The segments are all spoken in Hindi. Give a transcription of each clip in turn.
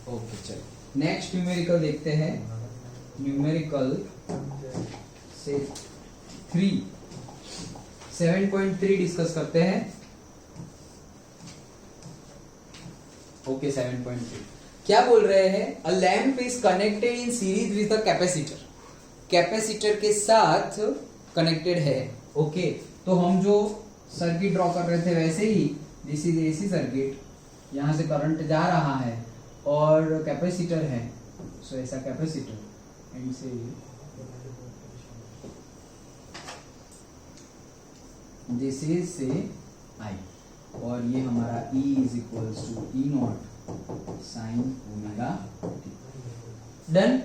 ओके चलो नेक्स्ट न्यूमेरिकल देखते हैं। न्यूमेरिकल से 7.3 डिस्कस करते हैं। ओके 7.3 क्या बोल रहे हैं? A lamp is connected in series with a capacitor. Capacitor के साथ कनेक्टेड है। ओके तो हम जो सर्किट ड्रॉ कर रहे थे वैसे ही दिस इज एसी सर्किट, यहां से करंट जा रहा है और कैपेसिटर है, सो ऐसा capacitor and say this is say I और ये हमारा E is equals to E naught sine omega t. Done.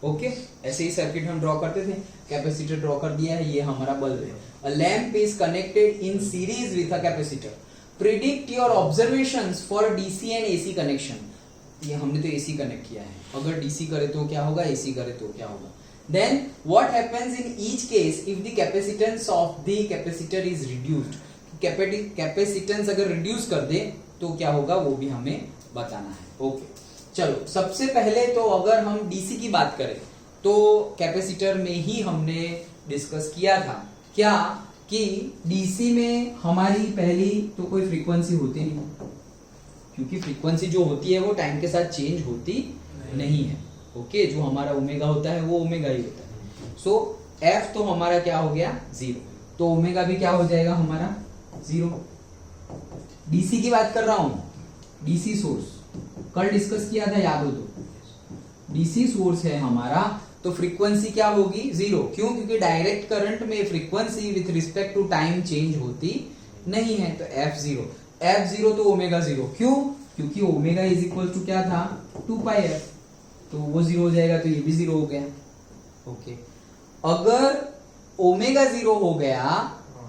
Okay ऐसे ही सर्किट हम ड्रॉ करते थे, कैपेसिटर ड्रॉ कर दिया है, ये हमारा बल्ब है। A lamp is connected in series with a capacitor. Predict your observations for DC and AC connection. ये हमने तो एसी कनेक्ट किया है, अगर डीसी करे तो क्या होगा, एसी करे तो क्या होगा। Then what happens in each case if the capacitance of the capacitor is reduced. Capacitance अगर रिड्यूस कर दे तो क्या होगा वो भी हमें बताना है। ओके चलो सबसे पहले तो अगर हम डीसी की बात करें तो कैपेसिटर में ही हमने डिस्कस किया था क्या कि डीसी में हमारी पहली तो कोई फ्रीक्वेंसी होती नहीं, क्योंकि फ्रीक्वेंसी जो होती है वो टाइम के साथ चेंज होती नहीं है। ओके जो हमारा ओमेगा होता है वो ओमेगा ही होता है। सो एफ तो हमारा क्या हो गया 0, तो ओमेगा भी क्या हो जाएगा हमारा 0। डीसी की बात कर रहा हूं, डीसी सोर्स कल डिस्कस किया था याद हो तो। डीसी सोर्स है हमारा तो फ्रीक्वेंसी क्या होगी 0। क्यों? क्योंकि डायरेक्ट करंट में frequency with respect to time change होती नहीं है, तो F0 तो ओमेगा 0। क्यों? क्योंकि ओमेगा इज इक्वल टू क्या था 2πf, तो वो 0 हो जाएगा तो ये भी 0 हो गया। ओके अगर ओमेगा 0 हो गया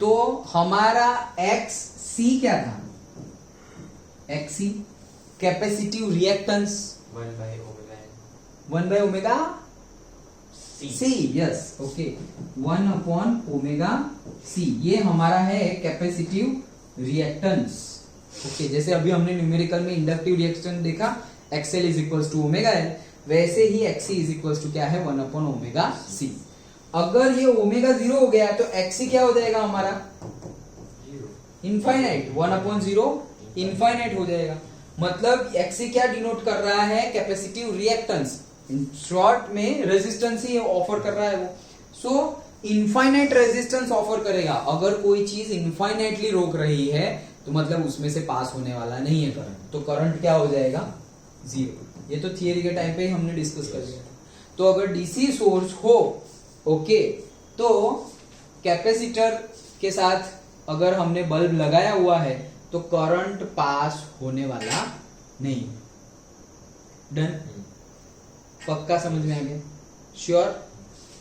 तो हमारा XC क्या था, XC capacitive reactance 1 by omega C। Yes okay 1/ओमेगा C ये हमारा है कैपेसिटिव रिएक्टेंस। ओके जैसे अभी हमने न्यूमेरिकल में इंडक्टिव रिएक्टेंस देखा XL is equals to omega L, वैसे ही XC इज इक्वल्स टू क्या है 1/ओमेगा C। अगर ये ओमेगा 0 हो गया तो XC क्या हो जाएगा हमारा इनफाइनाइट, 1/0 इनफाइनाइट हो जाएगा। मतलब XC क्या डिनोट कर रहा है, कैपेसिटिव रिएक्टेंस, इन शॉर्ट में रेजिस्टेंस ही ऑफर कर रहा है वो। सो इनफाइनाइट रेजिस्टेंस ऑफर करेगा। अगर कोई चीज इनफाइनाइटली रोक रही है तो मतलब उसमें से पास होने वाला नहीं है करंट, तो करंट क्या हो जाएगा 0। ये तो थियरी के टाइम पे ही हमने डिस्कस कर लिया था। तो अगर डीसी सोर्स हो ओके तो कैपेसिटर के साथ अगर हमने बल्ब लगाया हुआ है तो करंट पास होने वाला नहीं। डन। पक्का समझ में आ गया? श्योर?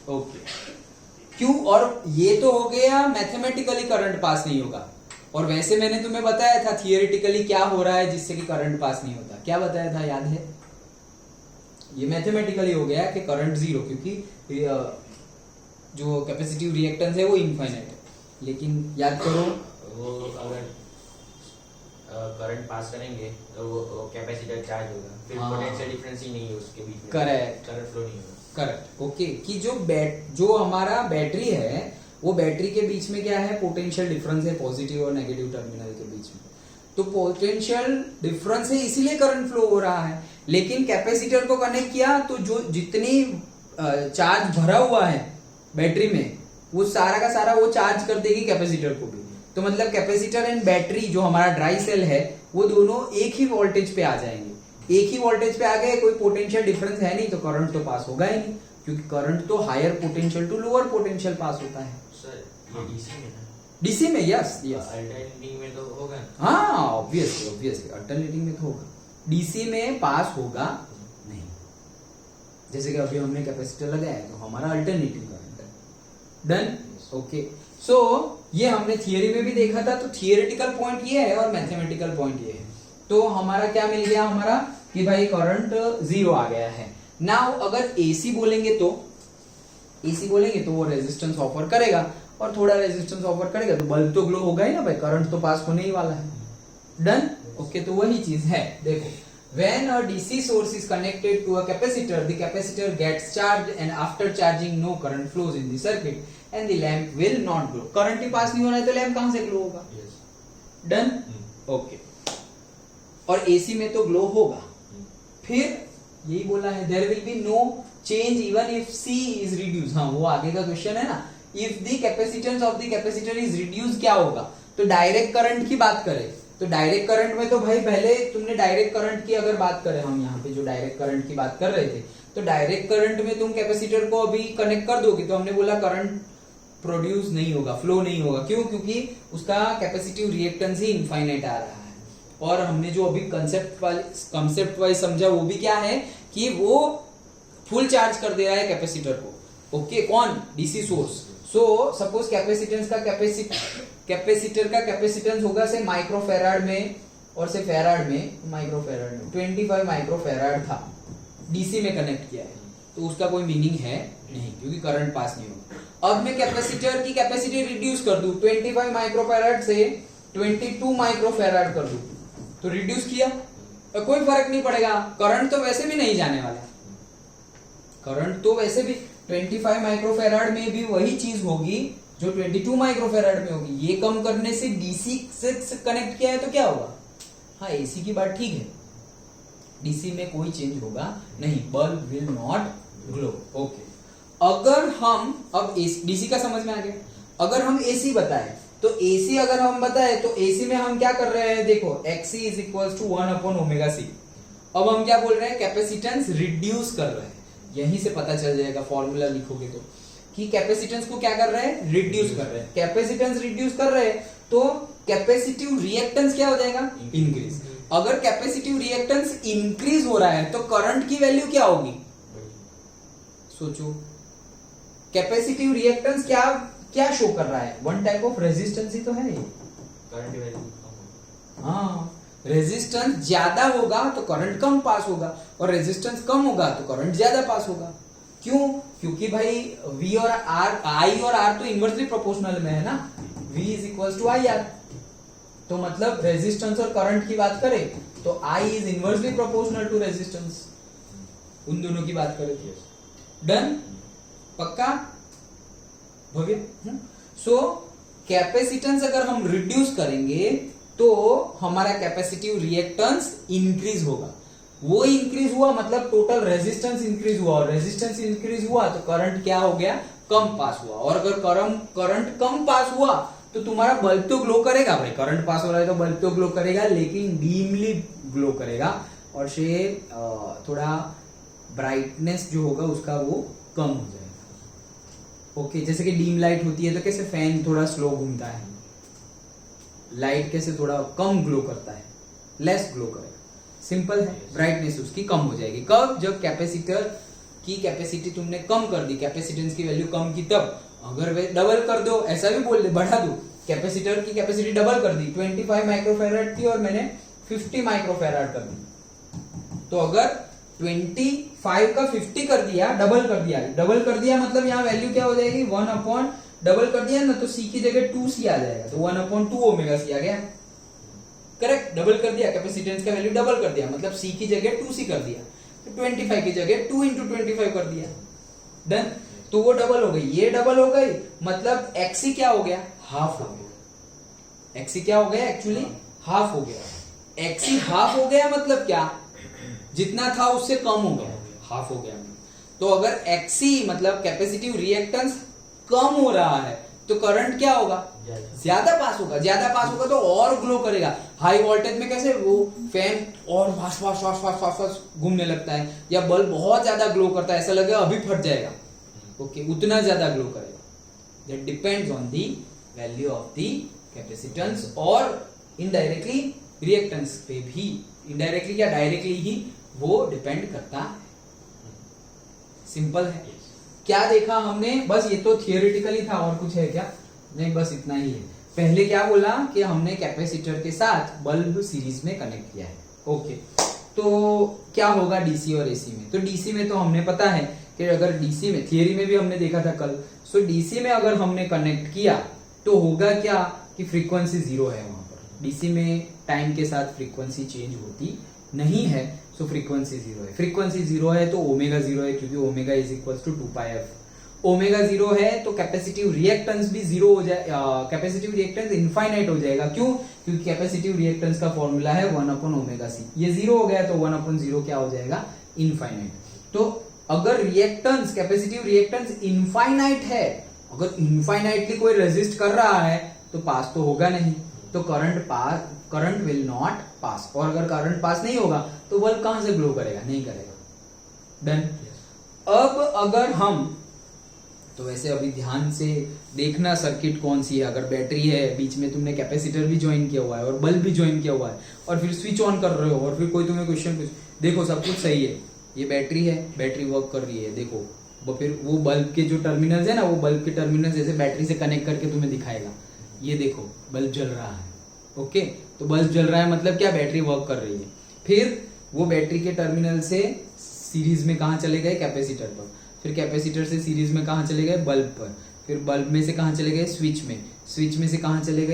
ओके क्यों? और ये तो हो गया मैथमेटिकली करंट पास नहीं होगा, और वैसे मैंने तुम्हें बताया था थियोरेटिकली क्या हो रहा है जिससे कि करंट पास नहीं होता। क्या बताया था याद है? ये मैथमेटिकली हो गया कि करंट 0, क्योंकि जो कैपेसिटिव रिएक्टेंस है वो इनफाइनाइट है। लेकिन याद करो वो अगर करंट पास करेंगे तो वो कैपेसिटर चार्ज होगा, फिर पोटेंशियल डिफरेंस ही नहीं है उसके बीच में, करेक्ट करंट फ्लो नहीं होगा। करेक्ट ओके कि जो हमारा बैटरी है वो बैटरी के बीच में क्या है पोटेंशियल डिफरेंस है, पॉजिटिव और नेगेटिव टर्मिनल के बीच में। तो पोटेंशियल डिफरेंस है इसीलिए करंट फ्लो हो रहा है। लेकिन कैपेसिटर को कनेक्ट किया तो जो जितनी चार्ज भरा हुआ है बैटरी में वो सारा का सारा वो चार्ज कर देगी कैपेसिटर को भी। तो मतलब कैपेसिटर एंड बैटरी जो हमारा ड्राई सेल है वो दोनों एक ही वोल्टेज पे आ जाएंगे। एक ही वोल्टेज पे आ गए, कोई पोटेंशियल डिफरेंस है नहीं, तो करंट तो पास होगा ही नहीं, क्योंकि करंट तो higher potential to lower potential pass होता है। सर ये डीसी में ना, डीसी में यस यस अल्टरनेटिंग में तो होगा। हाँ ऑब्वियसली अल्टरनेटिंग में तो होगा, डीसी में पास होगा नहीं। जैसे कि अभी हमने कैपेसिटर लगाया है तो हमारा अल्टरनेटिंग करंट है। डन ओके सो ये हमने थियरी में भी देखा था। तो थियोरेटिकल पॉइंट ये है और मैथमेटिकल पॉइंट ये है। तो हमारा क्या मिल गया हमारा कि भाई करंट 0 आ गया है। नाउ अगर एसी बोलेंगे तो वो रेजिस्टेंस ऑफर करेगा, और थोड़ा रेजिस्टेंस ऑफर करेगा तो बल्ब तो ग्लो होगा ही ना भाई, करंट तो पास होने ही वाला है। डन ओके तो वही चीज है। देखो When a DC source is connected to a capacitor, the capacitor gets charged and after charging no current flows in the circuit and the lamp will not glow. Current ही पास नहीं हो रहा है तो लैंप कहां से ग्लो होगा? डन? ओके। और एसी में तो ग्लो होगा। फिर यही बोला है there will be no change even if C is reduce. हाँ, वो आगे का क्वेश्चन है ना, if the capacitance of the capacitor is reduce क्या होगा? तो डायरेक्ट करंट की बात करें तो डायरेक्ट करंट में तो भाई पहले तुमने डायरेक्ट करंट की अगर बात करें, हम यहाँ पे जो डायरेक्ट करंट की बात कर रहे थे, तो डायरेक्ट करंट में तुम कैपेसिटर को अभी कनेक्ट कर दोगे तो हमने बोला करंट प्रोड्यूस नहीं होगा, फ्लो नहीं होगा। क्यों? क्योंकि उसका कैपेसिटिव रिएक्टेंस ही इनफाइनाइट आ रहा है। और हमने जो अभी कंसेप्ट वाइज समझा वो भी क्या है कि वो फुल चार्ज कर दे रहा है कैपेसिटर को। ओके, कौन? DC source. So suppose capacitance का कैपेसिटर का कैपेसिटेंस होगा से माइक्रोफेराड में और से फेराड में, माइक्रोफेराड में 25 माइक्रोफेराड था, डीसी में कनेक्ट किया है तो उसका कोई मीनिंग है नहीं क्योंकि करंट पास नहीं होगा। अब मैं कैपेसिटर की कैपेसिटी रिड्यूस कर दूं 25 माइक्रोफेराड से 22 माइक्रोफेराड कर दूं तो रिड्यूस किया तो कोई फर्क नहीं पड़ेगा, करंट तो वैसे भी नहीं जाने वाला। करंट तो वैसे भी 25 माइक्रोफेराड में भी वही चीज होगी जो 22 माइक्रोफेराड में होगी। ये कम करने से डीसी से कनेक्ट किया है तो क्या होगा? हाँ, एसी की बात ठीक है, डीसी में कोई चेंज होगा नहीं, bulb will not glow. Okay, अगर हम अब डीसी का समझ में आ गया। अगर हम एसी बताए तो एसी अगर हम बताए तो एसी में हम क्या कर रहे हैं? देखो XC is equal to 1/ωc। अब हम क्या बोल रहे हैं? कैपेसिटेंस रिड्यूस कर रहे हैं। यहीं से पता चल जाएगा, फॉर्मूला लिखोगे तो, कि कैपेसिटेंस को क्या कर रहे हैं? रिड्यूस कर रहे हैं। कैपेसिटेंस रिड्यूस कर रहे हैं तो कैपेसिटिव रिएक्टेंस क्या हो जाएगा? इंक्रीज। अगर कैपेसिटिव रिएक्टेंस इंक्रीज हो रहा है तो करंट की वैल्यू क्या होगी? सोचो, कैपेसिटिव रिएक्टेंस क्या शो कर रहा है? वन टाइप ऑफ रेजिस्टेंस ही तो है ये। Current value. हाँ, रेजिस्टेंस ज्यादा होगा तो करंट कम पास होगा और रेजिस्टेंस कम होगा तो करंट ज्यादा पास होगा। क्यों? क्योंकि भाई V और R, I और R तो इनवर्सली प्रोपोर्शनल में है ना, V is equal to IR। तो मतलब रेजिस्टेंस और करंट की बात करें तो I is inversely proportional to resistance, उन दोनों की बात करें। डन? पक्का? भव्य? सो कैपेसिटेंस अगर हम रिड्यूस करेंगे तो हमारा कैपेसिटिव रिएक्टेंस इंक्रीज होगा। वो इंक्रीज हुआ मतलब टोटल रेजिस्टेंस इंक्रीज हुआ, और रेजिस्टेंस इंक्रीज हुआ तो करंट क्या हो गया? कम पास हुआ। और अगर करंट कम पास हुआ तो तुम्हारा बल्ब तो ग्लो करेगा भाई, करंट पास हो रहा है तो बल्ब तो ग्लो करेगा, लेकिन डीमली ग्लो करेगा और से थोड़ा ब्राइटनेस जो होगा उसका वो कम हो जाएगा। ओके, जैसे कि डीम लाइट होती है तो कैसे फैन थोड़ा स्लो घूमता है, लाइट कैसे थोड़ा कम ग्लो करता है, लेस ग्लो करेगा। सिंपल है, ब्राइटनेस उसकी कम हो जाएगी। कब? जब कैपेसिटर की कैपेसिटी तुमने कम कर दी, कैपेसिटेंस की वैल्यू कम की तब। अगर वे डबल कर दो, ऐसा भी बोल दे, बढ़ा दो, कैपेसिटर की कैपेसिटी डबल कर दी, 25 माइक्रोफेराड थी और मैंने 50 माइक्रोफेराड कर दी, तो अगर 25 का 50 कर दिया, डबल कर दिया मतलब यहाँ वैल्यू क्या हो जाएगी? 1 डबल कर दिया ना तो C की जगह 2C आ जाएगा, तो 1/2ωc आ गया। करेक्ट? डबल कर दिया, कैपेसिटेंस का वैल्यू डबल कर दिया मतलब C की जगह 2C कर दिया, तो 25 की जगह 2 × 25 कर दिया। डन? तो वो डबल हो गई, ये डबल हो गई, मतलब XC क्या हो गया? हाफ हो गया। XC क्या हो गया? एक्चुअली हाफ हो गया। XC हाफ हो गया मतलब क्या? जितना था उससे कम हो गया, हाफ हो गया। तो अगर XC मतलब कैपेसिटिव रिएक्टेंस कम हो रहा है तो करंट क्या होगा? ज्यादा पास होगा। ज्यादा पास होगा तो और ग्लो करेगा। हाई वोल्टेज में कैसे वो फैन और फास्ट घूमने लगता है, या बल्ब बहुत ज्यादा ग्लो करता है, ऐसा लगेगा अभी फट जाएगा। ओके, उतना ज्यादा ग्लो करेगा। That depends on the value of the capacitance और इनडायरेक्टली रिएक्टेंस पे भी, इनडायरेक्टली या डायरेक्टली ही वो डिपेंड करता है। सिंपल है। क्या देखा हमने? बस ये तो थियोरेटिकली था, और कुछ है क्या? नहीं, बस इतना ही है। पहले क्या बोला कि हमने कैपेसिटर के साथ बल्ब सीरीज में कनेक्ट किया है। ओके, तो क्या होगा डीसी और एसी में? तो डीसी में तो हमने पता है कि अगर डीसी में, थियरी में भी हमने देखा था कल, सो डीसी में अगर हमने कनेक्ट किया तो होगा क्या कि फ्रीक्वेंसी 0 है वहां पर, डीसी में टाइम के साथ फ्रीक्वेंसी चेंज होती नहीं है, सो फ्रीक्वेंसी जीरो है। फ्रीक्वेंसी जीरो है तो ओमेगा जीरो है, क्योंकि omega is equal to 2πf। Omega zero है तो कैपेसिटिव रिएक्टेंस भी जीरो हो जाए, कैपेसिटिव रिएक्टेंस इनफाइनाइट हो जाएगा। क्यों? क्योंकि कैपेसिटिव रिएक्टेंस का फॉर्मूला है 1/ओमेगा-c। ये जीरो हो गया तो 1/0 क्या हो जाएगा? इनफाइनाइट। तो अगर रिएक्टेंस, कैपेसिटिव रिएक्टेंस इनफाइनाइट है, अगर इनफाइनाइटली कोई रेजिस्ट कर रहा है तो पास तो होगा नहीं, तो करंट विल नॉट पास। और अगर करंट पास नहीं होगा तो बल्ब कहां से ग्लो करेगा? नहीं करेगा। डन। अब अगर हम, तो वैसे अभी ध्यान से देखना सर्किट कौन सी है। अगर बैटरी है, बीच में तुमने कैपेसिटर भी ज्वाइन किया हुआ है और बल्ब भी ज्वाइन किया हुआ है, और फिर स्विच ऑन कर रहे हो और फिर कोई तुम्हें क्वेश्चन पूछ, देखो सब कुछ सही है, ये बैटरी है, बैटरी वर्क कर रही है, देखो वो फिर वो बल्ब के जो टर्मिनल्स है ना, वो बल्ब के टर्मिनल्स जैसे बैटरी से कनेक्ट करके तुम्हें दिखाएगा, ये देखो बल्ब जल रहा है। ओके, तो बल्ब जल रहा है मतलब क्या? बैटरी वर्क कर रही है। फिर वो बैटरी के टर्मिनल से सीरीज में कहां चले गए? कैपेसिटर पर। फिर कैपेसिटर से सीरीज में कहां चले गए? बल्ब पर। फिर बल्ब में से कहां चले गए? स्विच में। स्विच में से कहां चले गए?